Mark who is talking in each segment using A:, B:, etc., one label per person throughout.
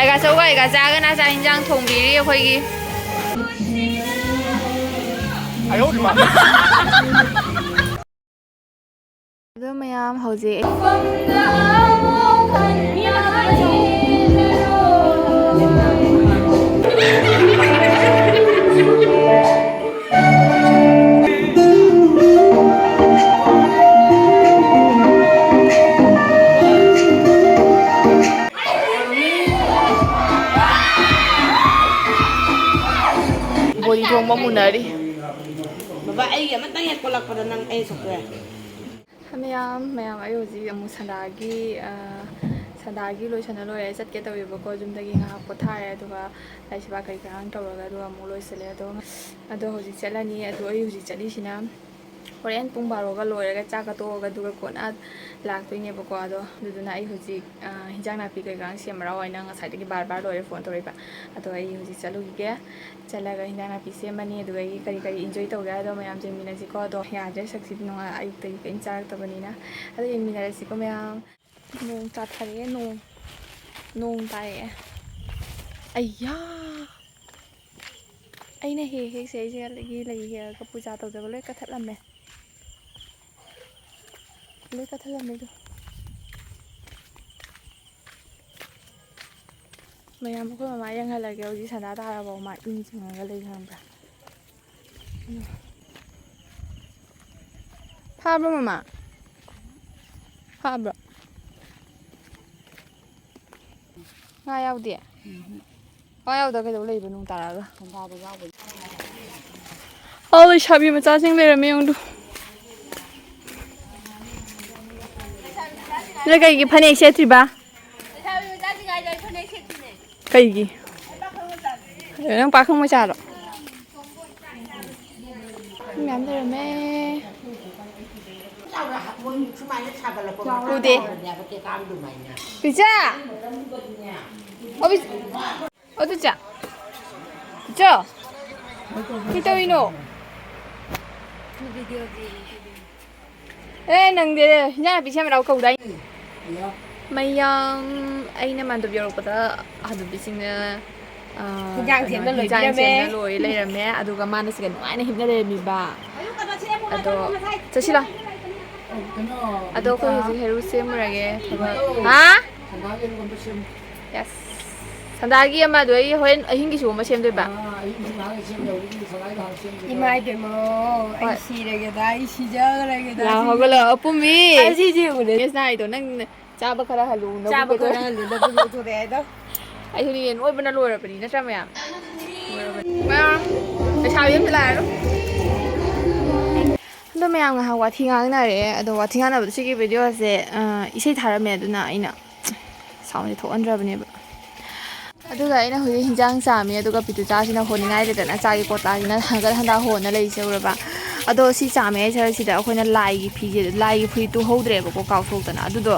A: ꯑꯩꯒ ꯆꯧꯒ ꯑꯩꯒ ꯆꯥꯒꯅ ꯆꯥꯛ ꯏꯟꯖꯥꯡ ꯊꯣꯡꯕꯤꯔꯤ ꯑꯩꯈꯣꯏꯒꯤ ꯑꯗꯣ ꯃꯌꯥꯝ ꯍꯧꯖꯤꯛ ꯕꯣꯔꯤ ꯊꯣꯡꯕ ꯃꯨꯟꯅꯔꯤ.
B: ꯕꯕꯥ ꯑꯩꯒꯤ ꯑꯃꯇꯪ ꯍꯦꯛ ꯄꯣꯠꯂꯛꯄꯗ ꯅꯪ ꯑꯩ ꯁꯣꯛꯇꯣꯛꯑꯦ.
A: ꯃꯌꯥꯝ ꯑꯩ ꯍꯧꯖꯤꯛ ꯑꯃꯨꯛ ꯁꯟꯗꯥꯒꯤ ꯂꯣꯏꯁꯟꯅ ꯂꯣꯏꯔꯦ ꯆꯠꯀꯦ ꯇꯧꯋꯦꯕꯀꯣ ꯌꯨꯝꯗꯒꯤ ꯉꯥꯏꯍꯥꯛ ꯄꯣꯊꯥꯔꯦ ꯑꯗꯨꯒ ꯂꯥꯏꯁꯤꯕꯥ ꯀꯔꯤ ꯀꯔꯥꯡ ꯇꯧꯔꯒ ꯑꯗꯨꯒ ꯑꯃꯨꯛ ꯂꯣꯏꯁꯤꯜꯂꯦ ꯑꯗꯣ ꯍꯧꯖꯤꯛ ꯆꯠꯂꯅꯤ. ꯑꯗꯣ ꯑꯩ ꯍꯧꯖꯤꯛ ꯆꯠꯂꯤꯁꯤꯅ ꯍꯣꯔꯦꯟ ꯄꯨꯡ 12ꯒ ꯂꯣꯏꯔꯒ ꯆꯥꯛꯀ ꯇꯣꯛꯑꯒ ꯑꯗꯨꯒ ꯀꯣꯟꯅ ꯂꯥꯛꯇꯣꯏꯅꯦꯕꯀꯣ. ꯑꯗꯨꯗꯨꯅ ꯑꯩ ꯍꯧꯖꯤꯛ ꯍꯤꯟꯖꯥꯡ ꯅꯥꯄꯤ ꯀꯩꯀꯥ ꯁꯦꯝꯃꯔꯥ ꯑꯣꯏꯅ ꯉꯁꯥꯏꯗꯒꯤ ꯕꯥꯔ ꯂꯣꯏꯔꯦ ꯐꯣꯟ ꯇꯧꯔꯛꯏꯕ. ꯑꯗꯣ ꯑꯩ ꯍꯧꯖꯤꯛ ꯆꯠꯂꯨꯈꯤꯒꯦ. ꯆꯠꯂꯒ ꯍꯤꯟꯖꯥꯡ ꯅꯥꯄꯤ ꯁꯦꯝꯃꯅꯤ ꯑꯗꯨꯒ ꯑꯩ ꯀꯔꯤ ꯏꯟꯖꯣꯏ ꯇꯧꯒꯦ ꯍꯥꯏꯗꯣ ꯃꯌꯥꯝ ꯌꯦꯡꯃꯤꯟꯅꯁꯤꯀꯣ. ꯑꯗꯣ ꯌꯥꯗ꯭ꯔꯦ ꯁꯛꯁꯤꯗꯤ ꯅꯣꯡꯉꯥꯜ ꯑꯌꯨꯛꯇꯒꯤ ꯀꯔꯤꯝ ꯆꯥꯔꯛꯇꯕꯅꯤꯅ. ꯑꯗꯣ ꯌꯦꯡꯃꯤꯟꯅꯔꯁꯤꯀꯣ ꯃꯌꯥꯝ. ꯅꯣꯡ ꯇꯥꯊꯔꯛꯑꯦ. ꯅꯣꯡ ꯇꯥꯔꯛꯑꯦ. ꯑꯩꯌꯥ ꯑꯩꯅ ꯍꯦꯛ ꯁꯤꯗꯒꯤ ꯂꯩ ꯍꯦꯛꯑꯒ ꯄꯨꯖꯥ ꯇꯧꯖꯕ ꯂꯣꯏ ꯀꯊꯠꯂꯝꯃꯦ. ꯑꯗꯣ ꯃꯌꯥꯝ ꯑꯩꯈꯣꯏ ꯃꯃꯥ ꯌꯦꯡꯍꯜꯂꯒꯦ. ꯍꯧꯖꯤꯛ ꯁꯟꯗꯥ ꯇꯥꯔꯐꯥꯎ ꯃꯥ ꯏꯪ ꯆꯤꯡꯉꯒ ꯂꯩ ꯈꯪꯕ꯭ꯔꯥ. ꯐꯥꯕ꯭ꯔꯣ ꯃꯃꯥ? ꯐꯥꯕ꯭ꯔꯣ? ꯉꯥ ꯌꯥꯎꯗꯦ? ꯉꯥ ꯌꯥꯎꯗ ꯀꯩꯗꯧ ꯂꯩꯕ ꯅꯣꯡ ꯇꯥꯔꯛꯑꯒ? ꯂꯩꯁꯥꯕꯤ ꯃꯆꯥꯁꯤꯡ ꯂꯩꯔꯝꯃꯦ ꯌꯦꯡꯉꯨ. ꯅꯣꯏ ꯀꯩꯒꯤ ꯐꯅꯦꯛ ꯁꯦꯠꯇ꯭ꯔꯤꯕ? ꯀꯩꯒꯤ? ꯅꯪ ꯄꯥꯈꯪ ꯃꯆꯥꯔꯣ? ꯃꯌꯥꯝ ꯂꯩꯔꯝꯃꯦ. ꯎꯗꯦ. ꯄꯤꯆꯥ! ꯑꯣ ꯄꯤꯆꯥ. ꯄꯤꯆꯣ ꯀꯩ ꯇꯧꯔꯤꯅꯣ? ꯅꯪꯗꯤ ꯍꯤꯟꯖꯥꯡ ꯅꯥꯄꯤ ꯁꯦꯝꯃ ꯂꯥꯛꯑꯣ ꯀꯧꯗꯥꯏ. ꯃꯌꯥꯝ ꯑꯩꯅ ꯃꯥꯟꯗꯨꯞ ꯌꯧꯔꯛꯄꯗ ꯍꯅꯨꯕꯤꯁꯤꯡꯅ
B: ꯍꯤꯟꯖꯥꯡ ꯁꯦꯝꯕ
A: ꯍꯤꯟꯖꯥꯡ
B: ꯂꯣꯏꯕꯤꯔꯝꯃꯦ.
A: ꯁꯦꯝꯅ ꯂꯣꯏ ꯂꯩꯔꯝꯃꯦ. ꯑꯗꯨꯒ ꯃꯥꯅ ꯁꯤꯗ ꯅꯨꯡꯉꯥꯏꯅ ꯍꯤꯞꯅ ꯂꯩꯔꯝꯃꯤꯕ. ꯑꯗꯣ ꯆꯠꯁꯤ ꯂꯥꯎ. ꯑꯗꯣ ꯑꯩꯈꯣꯏ ꯍꯧꯖꯤꯛ ꯍꯩꯔꯨ ꯁꯦꯝꯃꯨꯔꯒꯦ ꯊꯕꯛ. ꯌꯦꯁ. ꯁꯟꯗꯥꯒꯤ ꯑꯃꯗꯣ ꯑꯩ ꯍꯣꯔꯦꯟ ꯑꯍꯤꯡꯒꯤꯁꯨ ꯑꯃ ꯁꯦꯝꯗꯣꯏꯕ.
B: ꯏꯃꯥ ꯏꯕꯦꯝꯃ ꯑꯩ
A: ꯍꯣꯏ.
B: ꯁꯤꯔꯒꯦꯗ ꯑꯩ ꯁꯤꯖꯈ꯭ꯔꯒꯦꯗ.
A: ꯂꯥꯎ ꯍꯧꯒꯠꯂꯛꯑꯣ ꯑꯄꯨꯝꯕꯤ.
B: ꯑꯁꯤꯁꯦ ꯌꯦꯡꯉꯨꯅꯦ.
A: ꯅꯥꯏꯗꯣ ꯅꯪ ꯆꯥꯕ ꯈꯔ ꯍꯜꯂꯨ.
B: ꯆꯥꯕ ꯈꯔ ꯍꯜꯂꯨ ꯅꯕꯨꯛ ꯂꯣꯏꯊꯣꯔꯛꯑꯦ ꯍꯥꯏꯗꯣ.
A: ꯑꯩꯁꯨꯅꯦ ꯅꯣꯏꯕꯅ ꯂꯣꯏꯔꯕꯅꯤ ꯅꯠꯇ꯭ꯔꯥ ꯃꯌꯥꯝ? ꯃꯌꯥꯝ ꯂꯩꯁꯥꯕꯤ ꯑꯝꯇ ꯂꯥꯛꯑꯔꯣꯏ. ꯑꯗꯣ ꯃꯌꯥꯝ ꯉꯥꯏꯍꯥꯛ ꯋꯥꯊꯤ ꯉꯥꯡꯅꯔꯦ. ꯑꯗꯣ ꯋꯥꯊꯤ ꯉꯥꯡꯅꯕꯗꯣ ꯁꯤꯒꯤ ꯚꯤꯗꯤꯑꯣꯁꯦ ꯏꯁꯩ ꯊꯥꯔꯝꯃꯦ. ꯑꯗꯨꯅ ꯑꯩꯅ ꯁꯥꯎꯟꯁꯦ ꯊꯣꯛꯍꯟꯗ꯭ꯔꯕꯅꯦꯕ. ꯑꯗꯨꯒ ꯑꯩꯅ ꯍꯧꯖꯤꯛ ꯍꯤꯟꯖꯥꯡ ꯆꯥꯝꯃꯤ. ꯑꯗꯨꯒ ꯄꯤꯇꯨꯆꯥꯁꯤꯅ ꯍꯣꯟꯅꯤꯡꯉꯥꯏ ꯂꯩꯇꯅ ꯆꯥꯛꯒꯤ ꯀꯣꯇꯥꯁꯤꯅ ꯍꯟꯒꯠ ꯍꯟꯗꯥ ꯍꯣꯟꯅ ꯂꯩꯁꯦ ꯎꯔꯕ. ꯑꯗꯣ ꯁꯤ ꯆꯥꯝꯃꯦ ꯍꯥꯏꯁꯤꯗ ꯑꯩꯈꯣꯏꯅ ꯂꯥꯏꯒꯤ ꯐꯨꯔꯤꯠ ꯇꯨꯍꯧꯗ꯭ꯔꯦꯕꯀꯣ ꯀꯥꯎꯊꯣꯛꯇꯅ. ꯑꯗꯨꯗꯣ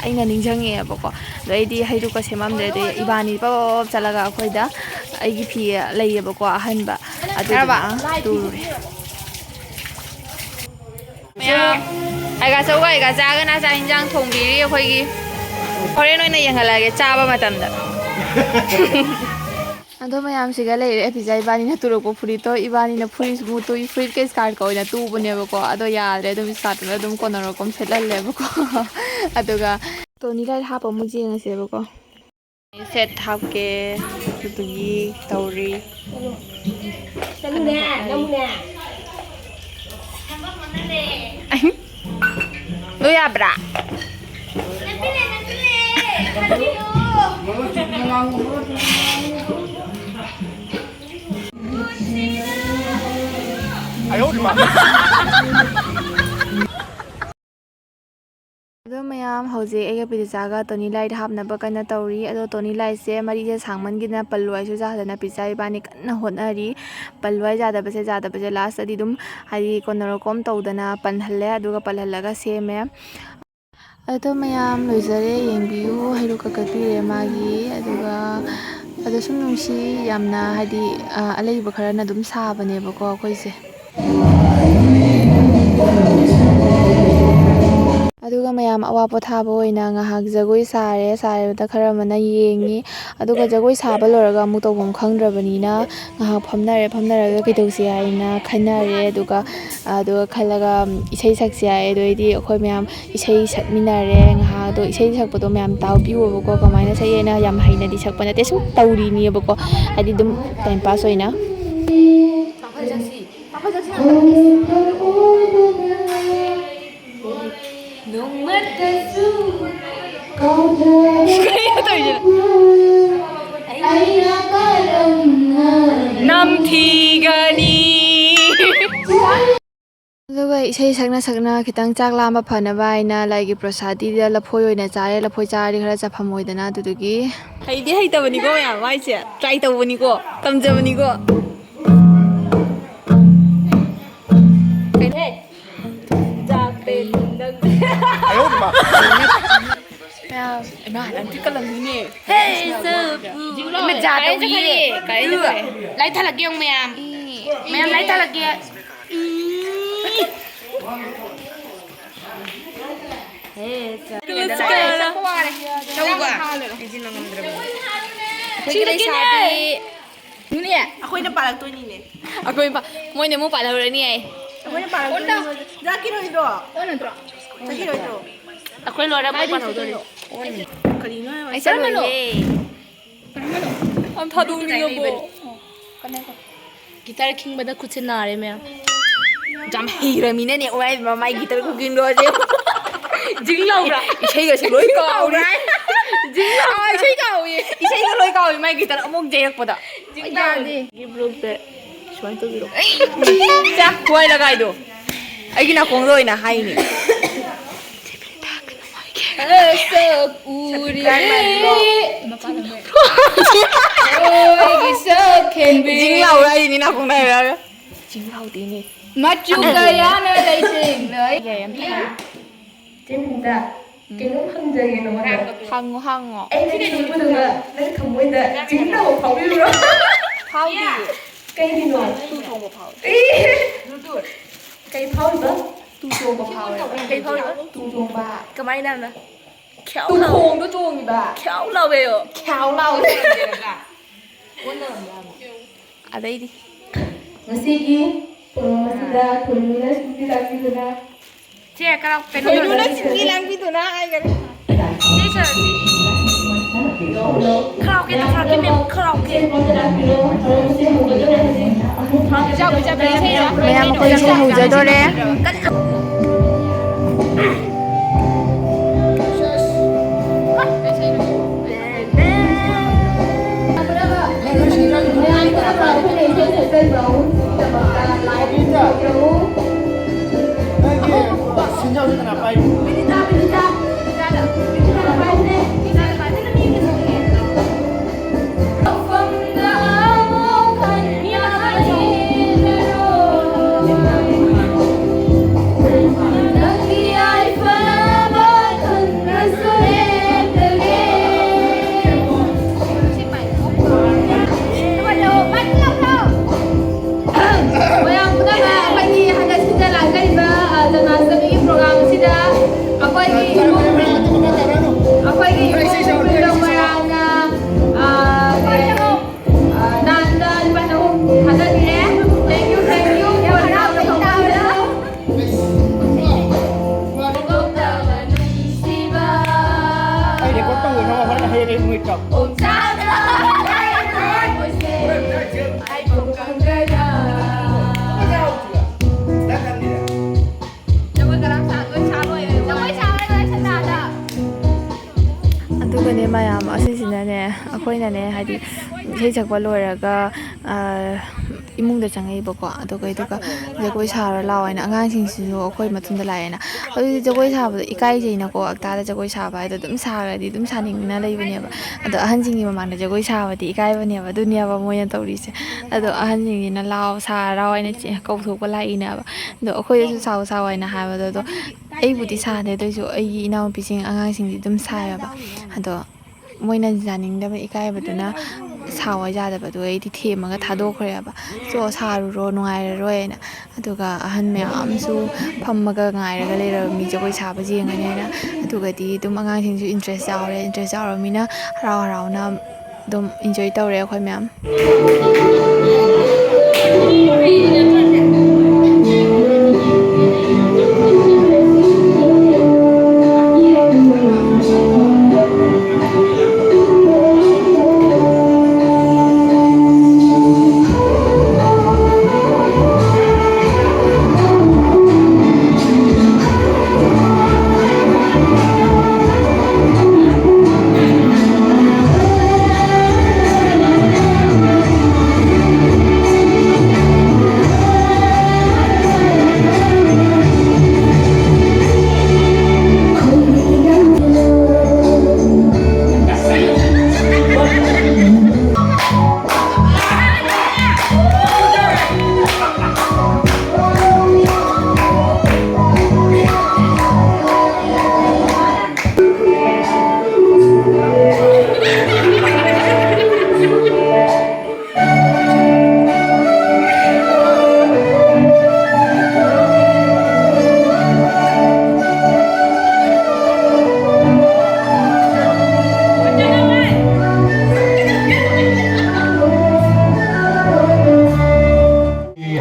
A: ꯑꯩꯅ ꯅꯤꯡꯁꯤꯡꯉꯛꯑꯦꯕꯀꯣ. ꯑꯗꯣ ꯑꯩꯗꯤ ꯍꯩꯔꯨꯛꯀ ꯁꯦꯝꯃꯝꯗ꯭ꯔꯦ. ꯑꯗꯩ ꯏꯕꯥꯅꯤ ꯄꯞ ꯆꯠꯂꯒ ꯑꯩꯈꯣꯏꯗ ꯑꯩꯒꯤ ꯐꯤ ꯂꯩꯌꯦꯕꯀꯣ ꯑꯍꯟꯕ. ꯑꯗꯨꯗꯨꯅ ꯇꯨꯔꯨꯔꯦ. ꯃꯌꯥꯝ ꯑꯩꯒ ꯆꯧꯒ ꯑꯩꯒ ꯆꯥꯒꯅ ꯆꯥꯛ ꯏꯟꯖꯥꯡ ꯊꯣꯡꯕꯤꯔꯤ ꯑꯩꯈꯣꯏꯒꯤ. ꯍꯣꯔꯦꯟ ꯑꯣꯏꯅ ꯌꯦꯡꯍꯜꯂꯛꯑꯒꯦ ꯆꯥꯕ ꯃꯇꯝꯗ. ꯑꯗꯣ ꯃꯌꯥꯝꯁꯤꯒ ꯂꯩꯔꯦ. ꯄꯤꯖꯥ ꯏꯕꯥꯅꯤꯅ ꯇꯨꯔꯛꯄ ꯐꯨꯔꯤꯠꯇꯣ ꯏꯕꯥꯅꯤꯅ ꯐꯨꯔꯤꯠꯀ ꯏꯁꯀꯥꯔꯠꯀ ꯑꯣꯏꯅ ꯇꯨꯕꯅꯦꯕꯀꯣ. ꯑꯗꯣ ꯌꯥꯗ꯭ꯔꯦ. ꯑꯗꯨꯝ ꯏꯁꯀꯥꯔꯠꯇꯨꯅ ꯑꯗꯨꯝ ꯀꯣꯟꯅꯔꯣꯀꯣꯝ ꯁꯦꯠꯍꯜꯂꯦꯕꯀꯣ. ꯑꯗꯨꯒ ꯇꯣꯅꯤ ꯂꯥꯏꯠ ꯍꯥꯞꯄ ꯑꯃꯨꯛ ꯌꯦꯡꯉꯁꯦꯕꯀꯣ. ꯁꯦꯠ ꯍꯥꯞꯀꯦ ꯑꯗꯨꯗꯨꯒꯤ ꯇꯧꯔꯤ.
B: ꯆꯠꯂꯨꯅꯦ ꯅꯪꯕꯨꯅꯦ.
A: ꯂꯣꯏ ꯌꯥꯕ꯭ꯔꯥ? ꯑꯗꯣ ꯃꯌꯥꯝ ꯍꯧꯖꯤꯛ ꯑꯩꯒ ꯄꯤꯇꯨꯆꯥꯒ ꯇꯣꯅꯤ ꯂꯥꯏꯠ ꯍꯥꯞꯅꯕ ꯀꯟꯅ ꯇꯧꯔꯤ. ꯑꯗꯣ ꯇꯣꯅꯤ ꯂꯥꯏꯠꯁꯦ ꯃꯔꯤꯁꯦ ꯁꯥꯡꯃꯟꯒꯤꯗꯅ ꯄꯜꯂꯨ ꯍꯥꯏꯁꯨ ꯌꯥꯗꯅ ꯄꯤꯇꯨꯆꯥ ꯏꯕꯥꯅꯤ ꯀꯟꯅ ꯍꯣꯠꯅꯔꯤ. ꯄꯜꯂꯨ ꯍꯥꯏ ꯌꯥꯗꯕꯁꯦ ꯂꯥꯁꯇꯗꯤ ꯑꯗꯨꯝ ꯍꯥꯏꯗꯤ ꯀꯣꯟꯅꯔꯣꯀꯣꯝ ꯇꯧꯗꯅ ꯄꯜꯍꯜꯂꯦ. ꯑꯗꯨꯒ ꯄꯜꯍꯜꯂꯒ ꯁꯦꯝꯃꯦ. ꯑꯗꯣ ꯃꯌꯥꯝ ꯂꯣꯏꯖꯔꯦ ꯌꯦꯡꯕꯤꯌꯨ. ꯍꯩꯔꯨꯛꯀ ꯀꯠꯄꯤꯔꯦ ꯃꯥꯒꯤ. ꯑꯗꯨꯒ ꯑꯗꯣ ꯁꯨꯝ ꯅꯨꯡꯁꯤ ꯌꯥꯝꯅ ꯍꯥꯏꯗꯤ ꯑꯂꯩꯕ ꯈꯔꯅ ꯑꯗꯨꯝ ꯁꯥꯕꯅꯦꯕꯀꯣ ꯑꯩꯈꯣꯏꯁꯦ. ꯑꯗꯨꯒ ꯑꯗꯨꯒ ꯃꯌꯥꯝ ꯑꯋꯥ ꯄꯣꯊꯥꯕ ꯑꯣꯏꯅ ꯉꯥꯏꯍꯥꯛ ꯖꯒꯣꯏ ꯁꯥꯔꯕꯗ ꯈꯔ ꯑꯃꯅ ꯌꯦꯡꯉꯤ ꯑꯗꯨꯒ ꯖꯒꯣꯏ ꯁꯥꯕ ꯂꯣꯏꯔꯒ ꯑꯃꯨꯛ ꯇꯧꯐꯝ ꯈꯪꯗ꯭ꯔꯕꯅꯤꯅ ꯉꯥꯏꯍꯥꯛ ꯐꯝꯅꯔꯒ ꯀꯩꯗꯧꯁꯤ ꯍꯥꯏꯅ ꯈꯟꯅꯔꯦ ꯑꯗꯨꯒ ꯈꯜꯂꯒ ꯏꯁꯩ ꯁꯛꯁꯤ ꯍꯥꯏ ꯑꯗꯨꯗꯩꯗꯤ ꯑꯩꯈꯣꯏ ꯃꯌꯥꯝ ꯏꯁꯩ ꯁꯛꯃꯤꯟꯅꯔꯦ ꯉꯥꯏꯍꯥꯛ ꯑꯗꯣ ꯏꯁꯩ ꯁꯛꯄꯗꯣ ꯃꯌꯥꯝ ꯇꯥꯕꯤꯌꯣꯕꯀꯣ ꯀꯃꯥꯏꯅ ꯁꯛꯑꯦꯅ ꯌꯥꯝ ꯍꯩꯅꯗꯤ ꯁꯛꯄ ꯅꯠꯇꯦ ꯁꯨꯝ ꯇꯧꯔꯤꯅꯦꯕꯀꯣ ꯍꯥꯏꯗꯤ ꯑꯗꯨꯝ ꯇꯥꯏꯝ ꯄꯥꯁ ꯑꯣꯏꯅ ꯅꯝꯊꯤꯒꯅꯤ ꯑꯗꯨꯒ ꯏꯁꯩ ꯁꯛꯅ ꯈꯤꯇꯪ ꯆꯥꯛ ꯂꯥꯝꯕ ꯐꯅꯕ ꯍꯥꯏꯅ ꯂꯥꯏꯒꯤ ꯄ꯭ꯔꯁꯥꯗꯤꯗ ꯂꯐꯣꯏ ꯑꯣꯏꯅ ꯆꯥꯔꯦ ꯂꯐꯣꯏ ꯆꯥꯔꯗꯤ ꯈꯔ ꯆꯐꯝ ꯑꯣꯏꯗꯅ ꯑꯗꯨꯗꯨꯒꯤ ꯍꯩꯇꯕꯅꯤꯀꯣ ꯃꯌꯥꯝ ꯃꯥꯏꯁꯦ ꯇ꯭ꯔꯥꯏ ꯇꯧꯕꯅꯤꯀோ ꯇꯝꯖꯕꯅꯤꯀꯣ
B: ꯂꯥꯏ ꯊꯥꯜꯂꯛꯀꯦ ꯌꯦꯡꯉꯨ ꯃꯌꯥꯝ ꯂꯥꯏ ꯊꯥꯜꯂꯛꯀꯦ ꯑꯩꯈꯣꯏꯅ ꯄꯥꯜꯂꯛꯇꯣꯏꯅꯤꯅꯦ
A: ꯃꯣꯏꯅ ꯑꯃꯨꯛ ꯄꯥꯜꯍꯧꯔꯅꯤ ꯌꯥꯏ
B: ꯑꯩꯈꯣꯏꯅ ꯄꯥꯜꯂꯛꯇꯣꯏꯅꯤ ꯆꯠꯈꯤꯔꯣꯏꯗ꯭ꯔꯣ ꯑꯩꯈꯣꯏ ꯂꯣꯏꯔ ꯑꯃꯨꯛ ꯄꯥꯜꯍꯧꯗꯣꯏꯅꯤ ꯀꯔꯤꯅꯣ
A: ꯑꯩ ꯆꯠꯂꯣꯏꯌꯦ ꯌꯥꯝ ꯊꯥꯗꯣꯛꯅꯤꯡꯉꯕꯣ
B: ꯒꯤꯇꯔ ꯈꯤꯡꯕꯗ ꯈꯨꯠꯁꯦ ꯅꯥꯔꯦ ꯃꯌꯥꯝ ꯌꯥꯝ ꯍꯩꯔꯃꯤꯅꯅꯦ ꯑꯣꯏ ꯃꯃꯥꯏ ꯒꯤꯇꯔ ꯈꯨꯒꯤꯡꯗꯣꯁꯦ ꯖꯤꯡ ꯂꯥꯎꯕ꯭ꯔꯥ
A: ꯏꯁꯩꯒꯁꯦ ꯂꯣꯏ ꯀꯥꯎꯔꯤ ꯏꯁꯩ ꯀꯥꯎꯏ
B: ꯏꯁꯩꯒ ꯂꯣꯏ ꯀꯥꯎꯏ ꯃꯥꯏ ꯒꯤꯇꯔ ꯑꯃꯨꯛ ꯌꯩꯔꯛꯄꯗ
A: ꯌꯥꯗꯦ
B: ꯕ꯭ꯂꯣꯛꯇ ꯁꯨꯃꯥꯏꯅ ꯇꯧꯕꯤꯔꯣ
A: ꯆꯥꯛ ꯊꯋꯥꯏ ꯂꯒꯥꯏꯗꯣ ꯑꯩꯒꯤ ꯅꯥꯀꯣꯡꯗ ꯑꯣꯏꯅ ꯍꯥꯏꯅꯤ ꯖꯤꯡ ꯂꯥꯎꯕ꯭ꯔꯥ ꯍꯥꯏꯁꯤꯅꯤ ꯅꯥꯀꯣꯡꯗ ꯍꯥꯏꯔꯛꯑꯒ ꯖꯤꯡ ꯂꯥꯎꯗꯦꯅꯦ
C: ꯃꯆꯨ ꯀꯌꯥꯅ ꯂꯩꯇꯦꯡꯅꯩ
D: ꯆꯦꯝꯗ ꯀꯩꯅꯣꯝ ꯍꯪꯖꯒꯦ ꯅꯉꯣꯟꯗ
A: ꯍꯪꯉꯣ
D: ꯑꯩꯅ ꯈꯪꯕꯗꯨꯒ ꯅꯪ ꯊꯃꯣꯏꯗ ꯆꯤꯡꯅꯕ ꯐꯥꯎꯕꯤꯕ꯭ꯔꯣ?
A: ꯐꯥꯎꯗꯤꯌꯦ
D: ꯀꯩꯒꯤꯅꯣ?
A: ꯇꯨ ꯆꯣꯡꯕ ꯐꯥꯎꯋꯦ
D: ꯀꯩ ꯐꯥꯎꯔꯤꯕ?
A: ꯇꯨ ꯆꯣꯡꯕ ꯐꯥꯎꯋꯦ
D: ꯀꯩ ꯐꯥꯎꯔꯤꯕ?
A: ꯇꯨ ꯆꯣꯡꯕ
B: ꯀꯃꯥꯏꯅ
A: ꯇꯨꯈꯣꯡꯗꯣ ꯆꯣꯡꯉꯤꯕ
B: ꯈ꯭ꯌꯥꯎ ꯂꯥꯎꯋꯦꯌꯣ
A: ꯈ꯭ꯌꯥꯎ ꯂꯥꯎꯋꯦ ꯑꯗꯩꯗꯤ
D: ꯉꯁꯤꯒꯤ ꯊꯧꯔꯝ ꯑꯁꯤꯗ ꯊꯣꯏꯅ ꯁꯤꯟꯕꯤ ꯂꯥꯡꯕꯤꯗꯨꯅ
B: ꯆꯦ ꯀꯔꯥꯎ ꯀꯩꯅꯣ
A: ꯊꯣꯏꯅꯨꯅ ꯁꯤꯟꯕꯤ ꯂꯥꯡꯕꯤꯗꯨꯅ ꯍꯥꯏꯒꯔꯦ
B: ꯈꯔꯥꯎꯀꯦ ꯇꯧꯈꯠꯂꯛꯀꯦ ꯃꯦꯝ ꯈꯔꯥꯎꯀꯦ
A: ꯃꯌꯥꯝ ꯑꯩꯈꯣꯏ ꯏꯁꯩ ꯍꯧꯖꯗꯣꯔꯦ
E: 신장을 하나 빨리.
A: ꯑꯗꯨꯒꯅꯦ ꯃꯌꯥꯝ ꯑꯁꯤꯁꯤꯅꯅꯦ ꯑꯩꯈꯣꯏꯅꯅꯦ ꯍꯥꯏꯗꯤ ꯏꯁꯩ ꯁꯛꯄ ꯂꯣꯏꯔꯒ ꯏꯃꯨꯡꯗ ꯆꯪꯉꯛꯏꯕꯀꯣ ꯑꯗꯨꯒ ꯖꯒꯣꯏ ꯁꯥꯔ ꯂꯥꯛꯑꯣ ꯍꯥꯏꯅ ꯑꯉꯥꯡꯁꯤꯡꯁꯤꯁꯨ ꯑꯩꯈꯣꯏ ꯃꯇꯨꯡꯗ ꯂꯥꯛꯑꯦꯅ ꯑꯗꯨꯗꯤ ꯖꯒꯣꯏ ꯁꯥꯕꯗꯣ ꯏꯀꯥꯏꯖꯩꯅꯀꯣ ꯑꯛꯇꯥꯗ ꯖꯒꯣꯏ ꯁꯥꯕ ꯍꯥꯏꯗꯣ ꯑꯗꯨꯝ ꯁꯥꯔꯗꯤ ꯑꯗꯨꯝ ꯁꯥꯅꯤꯡꯅ ꯂꯩꯕꯅꯦꯕ ꯑꯗꯣ ꯑꯍꯟꯁꯤꯡꯒꯤ ꯃꯃꯥꯡꯗ ꯖꯒꯣꯏ ꯁꯥꯕꯗꯤ ꯏꯀꯥꯏꯕꯅꯦꯕ ꯑꯗꯨꯅꯦꯕ ꯃꯣꯏꯅ ꯇꯧꯔꯤꯁꯦ ꯑꯗꯣ ꯑꯍꯟꯁꯤꯡꯁꯤꯅ ꯂꯥꯎ ꯁꯥꯔꯥꯎ ꯍꯥꯏꯅ ꯀꯧꯊꯣꯛꯄ ꯂꯥꯛꯏꯅꯦꯕ ꯑꯗꯣ ꯑꯩꯈꯣꯏꯗꯁꯨ ꯁꯥꯎ ꯍꯥꯏꯅ ꯍꯥꯏꯕꯗꯣ ꯑꯗꯣ ꯑꯩꯕꯨꯗꯤ ꯁꯥꯗꯦ ꯑꯗꯨꯑꯣꯏꯁꯨ ꯑꯩꯒꯤ ꯏꯅꯥꯎꯅꯨꯄꯤꯁꯤꯡ ꯑꯉꯥꯡꯁꯤꯡꯗꯤ ꯑꯗꯨꯝ ꯁꯥꯏꯌꯦꯕ ꯑꯗꯣ ꯃꯣꯏꯅ ꯌꯥꯅꯤꯡꯗꯕ ꯏꯀꯥꯏꯕꯗꯨꯅ ꯁꯥꯎ ꯌꯥꯗꯕꯗꯣ ꯑꯩꯗꯤ ꯊꯦꯝꯃꯒ ꯊꯥꯗꯣꯛꯈ꯭ꯔꯦꯕ ꯁꯥꯔꯨꯔꯣ ꯅꯨꯡꯉꯥꯏꯔꯔꯣꯏꯅ ꯑꯗꯨꯒ ꯑꯍꯟ ꯃꯌꯥꯝꯁꯨ ꯐꯝꯃꯒ ꯉꯥꯏꯔꯒ ꯂꯩꯔꯝꯃꯤ ꯖꯒꯣꯏ ꯁꯥꯕ ꯌꯦꯡꯉꯅꯤꯅ ꯑꯗꯨꯒꯗꯤ ꯑꯗꯨꯝ ꯑꯉꯥꯡꯁꯤꯡꯁꯨ ꯏꯟꯇꯔꯦꯁ ꯌꯥꯎꯔꯃꯤꯅ ꯍꯔꯥꯎ ꯍꯔꯥꯎꯅ ꯑꯗꯨꯝ ꯏꯟꯖꯣꯏ ꯇꯧꯔꯦ ꯑꯩꯈꯣꯏ ꯃꯌꯥꯝ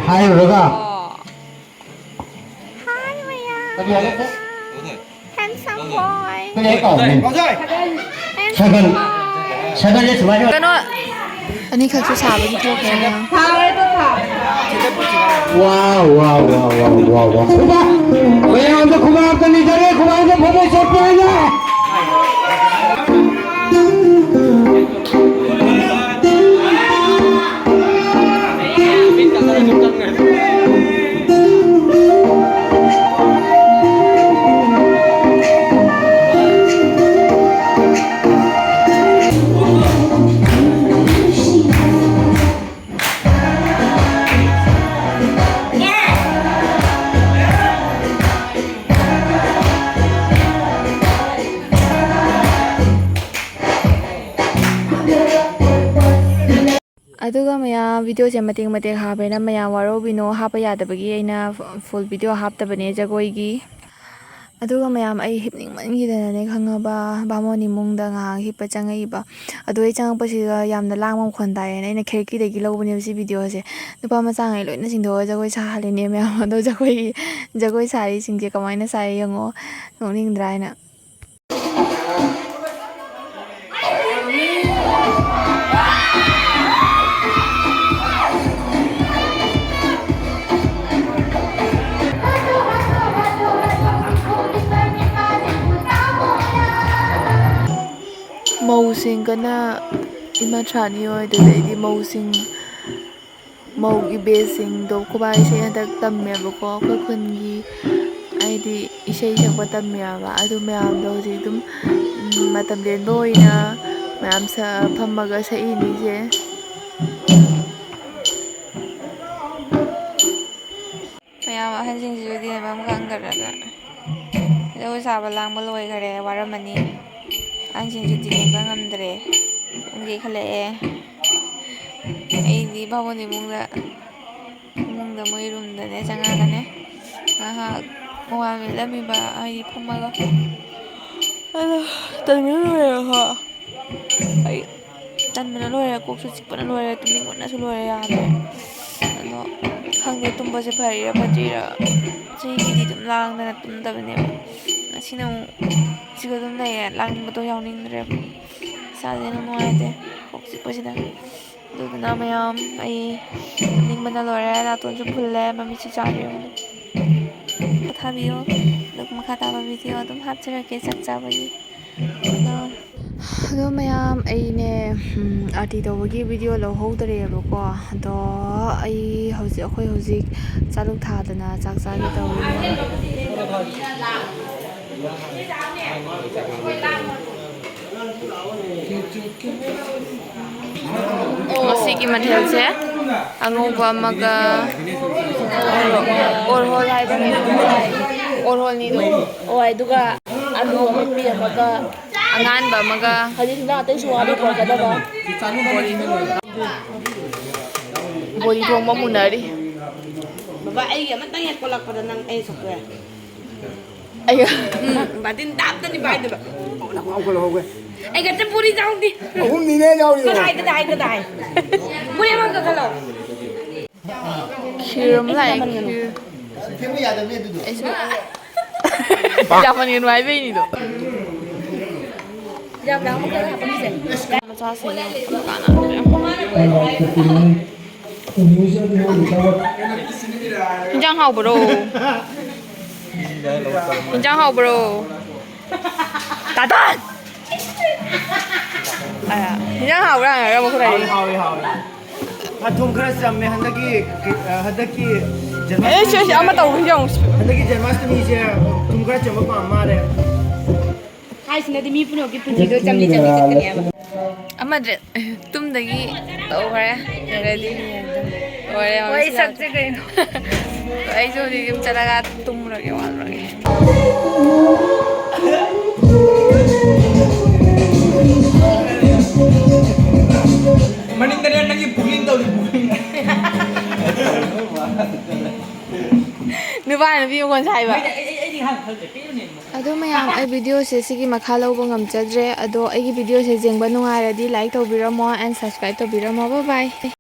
E: 하이로가
A: handsome boy
E: 그냥 까오네 차근 좋아요
A: 그노 아니 같이 사버지 그렇게
E: 와와와와와와 고마 왜 혼자 고마웠던 이 자리에 고마운 좀 보고 있었구나
A: ꯑꯗꯨꯒ ꯃꯌꯥꯝ ꯚꯤꯗꯤꯑꯣꯁꯦ ꯃꯇꯦꯛ ꯍꯥꯞꯄꯦꯅ ꯃꯌꯥꯝ ꯋꯥꯔꯧꯕꯤꯅꯣ ꯍꯥꯞꯄ ꯌꯥꯗꯕꯒꯤ ꯑꯩꯅ ꯐꯨꯜ ꯚꯤꯗꯤꯑꯣ ꯍꯥꯞꯇꯕꯅꯦ ꯖꯒꯣꯏꯒꯤ ꯑꯗꯨꯒ ꯃꯌꯥꯝ ꯑꯩ ꯍꯤꯞꯅꯤꯡꯃꯟꯈꯤꯗꯅꯅꯦ ꯈꯪꯉꯕ ꯕꯥꯃꯣꯟ ꯏꯃꯨꯡꯗ ꯉꯥꯏꯍꯥꯛ ꯍꯤꯞꯄ ꯆꯪꯉꯛꯏꯕ ꯑꯗꯣ ꯑꯩ ꯆꯪꯉꯛꯄꯁꯤꯗ ꯌꯥꯝꯅ ꯂꯥꯡꯕ ꯃꯈꯣꯟ ꯇꯥꯏꯌꯦꯅ ꯑꯩꯅ ꯈꯤꯔꯀꯤꯗꯒꯤ ꯂꯧꯕꯅꯦꯕ ꯁꯤ ꯚꯤꯗꯤꯑꯣꯁꯦ ꯅꯨꯄꯥ ꯃꯆꯥꯉꯩ ꯂꯣꯏꯅ ꯆꯤꯡꯊꯣꯛꯑꯒ ꯖꯒꯣꯏ ꯁꯥꯍꯜꯂꯤꯅꯦ ꯃꯌꯥꯝ ꯑꯗꯣ ꯖꯒꯣꯏ ꯁꯥꯔꯤꯁꯤꯡꯁꯦ ꯀꯃꯥꯏꯅ ꯁꯥꯏ ꯌꯦꯡꯉꯣ ꯅꯣꯛꯅꯤꯡꯗ꯭ꯔꯥ ꯍꯥꯏꯅ ꯃꯧꯁꯤꯡꯒꯅ ꯏꯃꯥꯊ꯭ꯔꯥꯅꯤ ꯍꯣꯏ ꯑꯗꯨꯗꯩꯗꯤ ꯃꯧꯒꯤ ꯕꯦꯁꯁꯤꯡꯗꯣ ꯈꯨꯕꯥꯛ ꯏꯁꯩ ꯍꯟꯗꯛ ꯇꯝꯃꯦꯕꯀꯣ ꯑꯩꯈꯣꯏ ꯈꯨꯟꯒꯤ ꯍꯥꯏꯗꯤ ꯏꯁꯩ ꯁꯛꯄ ꯇꯝꯃꯦꯕ ꯑꯗꯨ ꯃꯌꯥꯝꯗꯣ ꯍꯧꯖꯤꯛ ꯑꯗꯨꯝ ꯃꯇꯝ ꯂꯦꯟꯕ ꯑꯣꯏꯅ ꯃꯌꯥꯝ ꯐꯝꯃꯒ ꯁꯛꯏꯅꯤꯁꯦ ꯃꯌꯥꯝ ꯑꯍꯟꯁꯤꯡꯁꯤꯁꯨ ꯌꯦꯡꯐꯝ ꯈꯪꯗ꯭ꯔꯒ ꯖꯒꯣꯏ ꯁꯥꯕ ꯂꯥꯡꯕ ꯂꯣꯏꯈꯔꯦ ꯋꯥꯔꯝꯃꯅꯤ ꯑꯍꯟꯁꯤꯡꯁꯨ ꯗꯤꯍꯦꯟꯕ ꯉꯝꯗ꯭ꯔꯦ ꯄꯨꯡ ꯌꯩꯈꯠꯂꯛꯑꯦ ꯑꯩꯗꯤ ꯕꯥꯃꯣꯟ ꯏꯃꯨꯡꯗ ꯃꯣꯏ ꯔꯨꯝꯗꯅꯦ ꯆꯪꯉꯛꯒꯅꯦ ꯉꯥꯏꯍꯥꯛ ꯃꯋꯥ ꯃꯦꯠꯂꯝꯃꯤꯕ ꯍꯥꯏꯗꯤ ꯐꯝꯃꯒ ꯑꯗꯣ ꯇꯟꯕꯅ ꯂꯣꯏꯔꯦꯀꯣ ꯑꯩ ꯇꯟꯕꯅ ꯂꯣꯏꯔꯦ ꯀꯣꯛꯁꯨ ꯆꯤꯛꯄꯅ ꯂꯣꯏꯔꯦ ꯇꯨꯝꯅꯤꯡꯕꯅꯁꯨ ꯂꯣꯏꯔꯦ ꯌꯥꯗ꯭ꯔꯦ ꯑꯗꯣ ꯈꯪꯗꯦ ꯇꯨꯝꯕꯁꯦ ꯐꯔꯤꯔꯥ ꯐꯠꯇ꯭ꯔꯤꯔꯥ ꯆꯍꯤꯒꯤꯗꯤ ꯑꯗꯨꯝ ꯂꯥꯡꯗꯅ ꯇꯨꯝꯗꯕꯅꯦꯕ ꯉꯁꯤꯅ ꯑꯃꯨꯛ ꯁꯤꯒ ꯑꯗꯨꯝ ꯂꯩꯔꯦ ꯂꯥꯡꯅꯤꯡꯕꯗꯣ ꯌꯥꯎꯅꯤꯡꯗ꯭ꯔꯦꯕ ꯏꯁꯥꯁꯦ ꯅꯨꯡꯉꯥꯏꯇꯦ ꯀꯣꯛ ꯆꯤꯛꯄꯁꯤꯗ ꯑꯗꯨꯗꯨꯅ ꯃꯌꯥꯝ ꯑꯩ ꯇꯨꯝꯅꯤꯡꯕꯅ ꯂꯣꯏꯔꯦ ꯅꯥꯇꯣꯟꯁꯨ ꯐꯨꯜꯂꯦ ꯃꯃꯤꯠꯁꯨ ꯆꯥꯛꯑꯦ ꯄꯣꯊꯥꯕꯤꯌꯣ ꯑꯗꯨꯒ ꯃꯈꯥ ꯇꯥꯕ ꯚꯤꯗꯤꯑꯣ ꯑꯗꯨꯝ ꯍꯥꯞꯆꯔꯛꯀꯦ ꯆꯥꯛ ꯆꯥꯕꯒꯤ ꯑꯗꯣ ꯃꯌꯥꯝ ꯑꯩꯅꯦ ꯑꯥꯔꯇꯤ ꯇꯧꯕꯒꯤ ꯚꯤꯗꯤꯑꯣ ꯂꯧꯍꯧꯗ꯭ꯔꯦꯕꯀꯣ ꯑꯗꯣ ꯑꯩꯈꯣꯏ ꯍꯧꯖꯤꯛ ꯆꯥꯂꯨꯛ ꯊꯥꯗꯅ ꯆꯥꯛ ꯆꯥꯒꯦ ꯇꯧꯔꯤꯅꯦ ꯉꯁꯤꯒꯤ ꯃꯊꯦꯜꯁꯦ ꯑꯉꯧꯕ ꯑꯃꯒ ꯑꯣꯔꯍꯣꯜ ꯍꯥꯏꯕ ꯑꯣꯔꯍꯣꯜꯅꯤꯗꯣ ꯍꯣꯏ ꯑꯗꯨꯒ ꯑꯂꯨ ꯑꯃꯦꯠꯄꯤ ꯑꯃꯒ ꯑꯉꯥꯟꯕ ꯑꯃꯒ
B: ꯍꯧꯖꯤꯛ ꯍꯤꯟꯖꯥꯡ ꯑꯇꯩꯁꯨ ꯋꯥꯕ ꯄꯨꯔꯛꯀꯗꯕ
A: ꯕꯣꯔꯤ ꯊꯣꯡꯕ ꯃꯨꯟꯅꯔꯤ
B: ꯕꯕꯥ ꯑꯩꯒꯤ ꯑꯃꯇꯪ ꯍꯦꯛ ꯄꯣꯂꯛꯄꯗ ꯅꯪ ꯑꯩ ꯁꯣꯛꯇꯣꯛꯑꯦ
A: ꯑꯩꯒ
B: ꯕꯥꯇꯤꯟ ꯇꯥꯞꯇꯅꯤ ꯄꯥꯏꯗꯕ ꯑꯩꯒ ꯆꯝꯐꯨꯔꯤ ꯆꯥꯎꯗꯤ
E: ꯑꯍꯨꯝꯅꯤꯅꯦ ꯌꯥꯎꯔꯤꯗꯣ
B: ꯀꯗꯥꯏ ꯄꯨꯔꯤ ꯑꯃ ꯀꯛꯍꯜꯂꯣ
A: ꯈꯤꯔ ꯑꯃ ꯂꯥꯛꯑꯦ ꯑꯩꯁꯨ ꯌꯥꯝꯃꯟꯒꯅꯨ ꯍꯥꯏꯕꯩꯅꯤꯗꯣ ꯃꯆꯥꯁꯤꯡ ꯍꯤꯟꯖꯥꯡ ꯍꯥꯎꯕ꯭ꯔꯣ ꯍꯤꯟꯖꯥꯡ ꯍꯥꯎꯕ꯭ꯔꯣ ꯇꯥꯇꯥꯟ ꯍꯤꯟꯖꯥꯡ ꯍꯥꯎꯕ꯭ꯔꯥ ꯍꯪꯉꯒ ꯑꯃꯨꯛ ꯈꯨꯔꯥꯏ
F: ꯊꯨꯝ ꯈꯔ ꯆꯝꯃꯦ ꯍꯟꯗꯛꯀꯤ
A: ꯑꯃ ꯇꯧꯕꯁꯤ ꯑꯃꯨꯛ
F: ꯍꯟꯗꯛꯀꯤ ꯖꯟꯃꯥꯁꯇꯃꯤꯁꯦ ꯊꯨꯝ ꯈꯔ ꯆꯝꯕ ꯄꯥꯝ ꯃꯥꯜꯂꯦ
B: ꯍꯥꯏꯁꯤꯅꯗꯤ ꯃꯤ ꯄꯨꯝꯅꯃꯛꯀꯤ ꯄꯨꯟꯁꯤꯗꯣ ꯆꯝꯂꯤ ꯆꯠꯀꯅꯦꯕ
A: ꯑꯃꯗ ꯇꯨꯝꯗꯒꯤ ꯇꯧꯈ꯭ꯔꯦ ꯔꯦꯗꯤ ꯑꯣꯏꯔꯦ
C: ꯍꯣꯏ ꯁꯛꯁꯦ ꯀꯩꯅꯣ
A: ꯑꯩꯁꯨ ꯍꯧꯖꯤꯛ ꯌꯨꯝ ꯆꯠꯂꯒ ꯇꯨꯝꯃꯨꯔꯒꯦ ꯋꯥꯜꯂꯨꯔꯒꯦ
F: ꯃꯅꯤꯡꯗꯅꯦ ꯅꯪꯒꯤ ꯕꯨꯀꯤꯡ ꯇꯧꯔꯤ ꯕꯨꯀꯤꯡ
A: ꯅꯨꯄꯥ ꯅꯨꯄꯤ ꯃꯈꯣꯟ ꯁꯥꯏꯕ ꯑꯗꯣ ꯃꯌꯥꯝ ꯑꯩ ꯚꯤꯗꯤꯑꯣꯁꯦ ꯁꯤꯒꯤ ꯃꯈꯥ ꯂꯧꯕ ꯉꯝꯖꯗ꯭ꯔꯦ ꯑꯗꯣ ꯑꯩꯒꯤ ꯚꯤꯗꯤꯑꯣꯁꯦ ꯌꯦꯡꯕ ꯅꯨꯡꯉꯥꯏꯔꯗꯤ ꯂꯥꯏꯛ ꯇꯧꯕꯤꯔꯝꯃꯣ ꯑꯦꯟ ꯁꯕꯁꯀ꯭ꯔꯥꯏꯕ ꯇꯧꯕꯤꯔꯝꯃꯣ ꯕꯥꯏ ꯕꯥꯏ